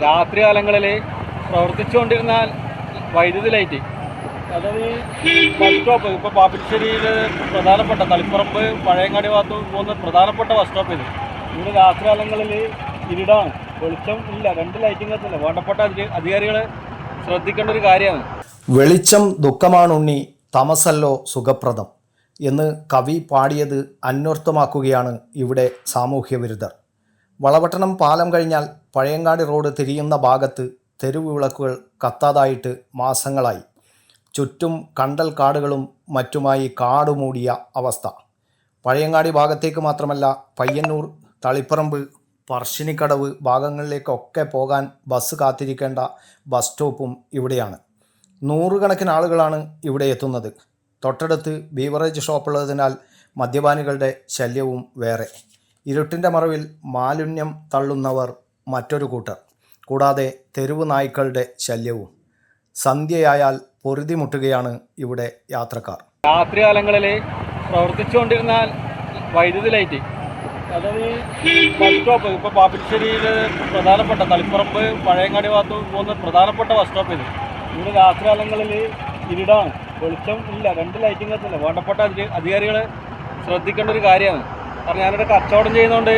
രാത്രി കാലങ്ങളിൽ പ്രവർത്തിച്ചുകൊണ്ടിരുന്ന വൈദ്യുതി ലൈറ്റ്, അതായത് ബസ് സ്റ്റോപ്പ്, ഇപ്പോൾ പാപ്പിശ്ശേരിയിൽ പ്രധാനപ്പെട്ട തളിപ്പറമ്പ് പഴയങ്ങാടി ഭാഗത്ത് പോകുന്ന പ്രധാനപ്പെട്ട ബസ് സ്റ്റോപ്പ് ഇവിടെ രാത്രി കാലങ്ങളിൽ ഇരുടാണ്, വെളിച്ചം ഇല്ല, 2 ലൈറ്റിംഗ് എത്തില്ല. വേണ്ടപ്പെട്ട അധികാരികൾ ശ്രദ്ധിക്കേണ്ട ഒരു കാര്യമാണ്. വെളിച്ചം ദുഃഖമാണുണ്ണി, തമസല്ലോ സുഖപ്രദം എന്ന് കവി പാടിയത് അന്വർത്ഥമാക്കുകയാണ് ഇവിടെ സാമൂഹ്യ വിരുദ്ധർ. വളപട്ടണം പാലം കഴിഞ്ഞാൽ പഴയങ്ങാടി റോഡ് തിരിയുന്ന ഭാഗത്ത് തെരുവ് വിളക്കുകൾ കത്താതായിട്ട് മാസങ്ങളായി. ചുറ്റും കണ്ടൽ കാടുകളും മറ്റുമായി കാടുമൂടിയ അവസ്ഥ. പഴയങ്ങാടി ഭാഗത്തേക്ക് മാത്രമല്ല, പയ്യന്നൂർ, തളിപ്പറമ്പ്, പറശ്ശിനിക്കടവ് ഭാഗങ്ങളിലേക്കൊക്കെ പോകാൻ ബസ് കാത്തിരിക്കേണ്ട ബസ് സ്റ്റോപ്പും ഇവിടെയാണ്. 100 കണക്കിന് ആളുകളാണ് ഇവിടെ എത്തുന്നത്. തൊട്ടടുത്ത് ബീവറേജ് ഷോപ്പുള്ളതിനാൽ മദ്യപാനികളുടെ ശല്യവും വേറെ. ഇരുട്ടിൻ്റെ മറവിൽ മാലിന്യം തള്ളുന്നവർ മറ്റൊരു കൂട്ടർ. കൂടാതെ തെരുവ് നായ്ക്കളുടെ ശല്യവും. സന്ധ്യയായാൽ പൊറുതിമുട്ടുകയാണ് ഇവിടെ യാത്രക്കാർ. രാത്രി കാലങ്ങളിൽ പ്രവർത്തിച്ചുകൊണ്ടിരുന്ന വൈദ്യുതി ലൈറ്റ്, അതായത് ബസ് സ്റ്റോപ്പ്, ഇപ്പോൾ പാപ്പിശ്ശേരിയിൽ പ്രധാനപ്പെട്ട തളിപ്പറമ്പ് പഴയങ്ങാടി ഭാഗത്ത് പോകുന്ന പ്രധാനപ്പെട്ട ബസ് സ്റ്റോപ്പ് ഇവിടെ രാത്രി കാലങ്ങളിൽ ഇരുടാണ്, വെളിച്ചം ഇല്ല, 2 ലൈറ്റിംഗ് എത്തില്ല. വേണ്ടപ്പെട്ട അധികാരികൾ ശ്രദ്ധിക്കേണ്ട ഒരു കാര്യമാണ്. കാരണം ഞാനിവിടെ കച്ചവടം ചെയ്യുന്നതുകൊണ്ട്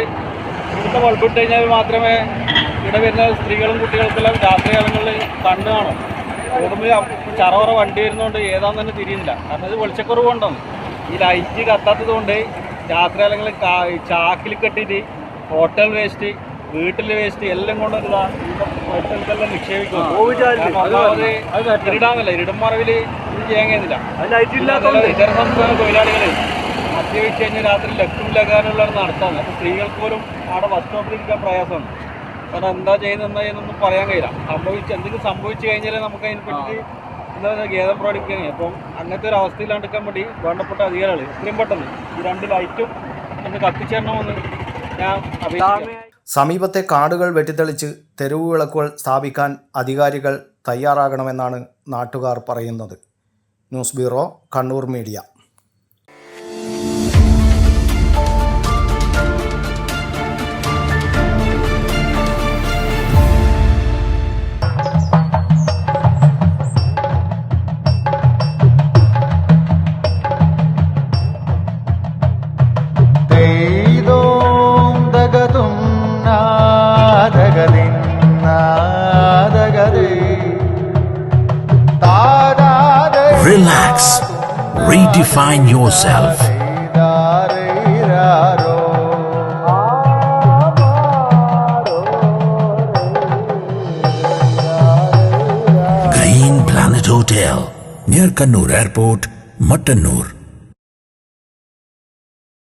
ഇവിടുത്തെ ബൾബ് ഇട്ട് കഴിഞ്ഞാൽ മാത്രമേ ഇവിടെ വരുന്ന സ്ത്രീകളും കുട്ടികൾക്കെല്ലാം രാത്രി കാലങ്ങളിൽ കണ്ണ് കാണും. റോഡിൽ ചറവറ വണ്ടി വരുന്നതുകൊണ്ട് ഏതാണെന്ന് തന്നെ തിരിയുന്നില്ല. കാരണം ഇത് വെളിച്ചക്കുറവുണ്ടാവും. ഈ ലൈറ്റ് കത്താത്തത് കൊണ്ട് രാത്രി കാലങ്ങളിൽ ചാക്കിൽ കെട്ടിയിട്ട് ഹോട്ടൽ വേസ്റ്റ്, വീട്ടിലെ വേസ്റ്റ് എല്ലാം കൊണ്ടൊരിതാ ഹോട്ടൽക്കെല്ലാം നിക്ഷേപിക്കും. ഇരുടാമല്ല, ഇരുടുമറവിൽ ഇത് ചെയ്യാൻ കഴിയുന്നില്ല. ഇതര സംസ്ഥാന തൊഴിലാളികൾ മദ്യപിച്ച് കഴിഞ്ഞാൽ രാത്രി ലക്കാനുള്ളവർ നടത്താൻ. അപ്പോൾ സ്ത്രീകൾക്ക് പോലും അവിടെ ബസ് സ്റ്റോപ്പിൽ ഇരിക്കാൻ പ്രയാസമാണ്. കാരണം എന്താ ചെയ്യുന്നതെന്നൊന്നും പറയാൻ കഴിയില്ല. എന്തെങ്കിലും സംഭവിച്ചു കഴിഞ്ഞാൽ നമുക്ക് അതിനെപ്പറ്റി എന്താ ഗേദം പ്രകടിപ്പിക്കാൻ കഴിയും. അപ്പം അങ്ങനത്തെ ഒരു അവസ്ഥയിലാണ്ടിക്കാൻ വേണ്ടി വേണ്ടപ്പെട്ട അധികാരികൾ എത്രയും പെട്ടെന്ന് ഈ 2 ലൈറ്റും ഒന്ന് കത്തിച്ചേരണമെന്ന് ഞാൻ അപേക്ഷിക്കുന്നു. സമീപത്തെ കാടുകൾ വെട്ടിത്തെളിച്ച് തെരുവ് വിളക്കുകൾ സ്ഥാപിക്കാൻ അധികാരികൾ തയ്യാറാകണമെന്നാണ് നാട്ടുകാർ പറയുന്നത്. News bureau, Kannur media. Relax. Redefine yourself. Green Planet Hotel, near Kannur Airport, Mattannur.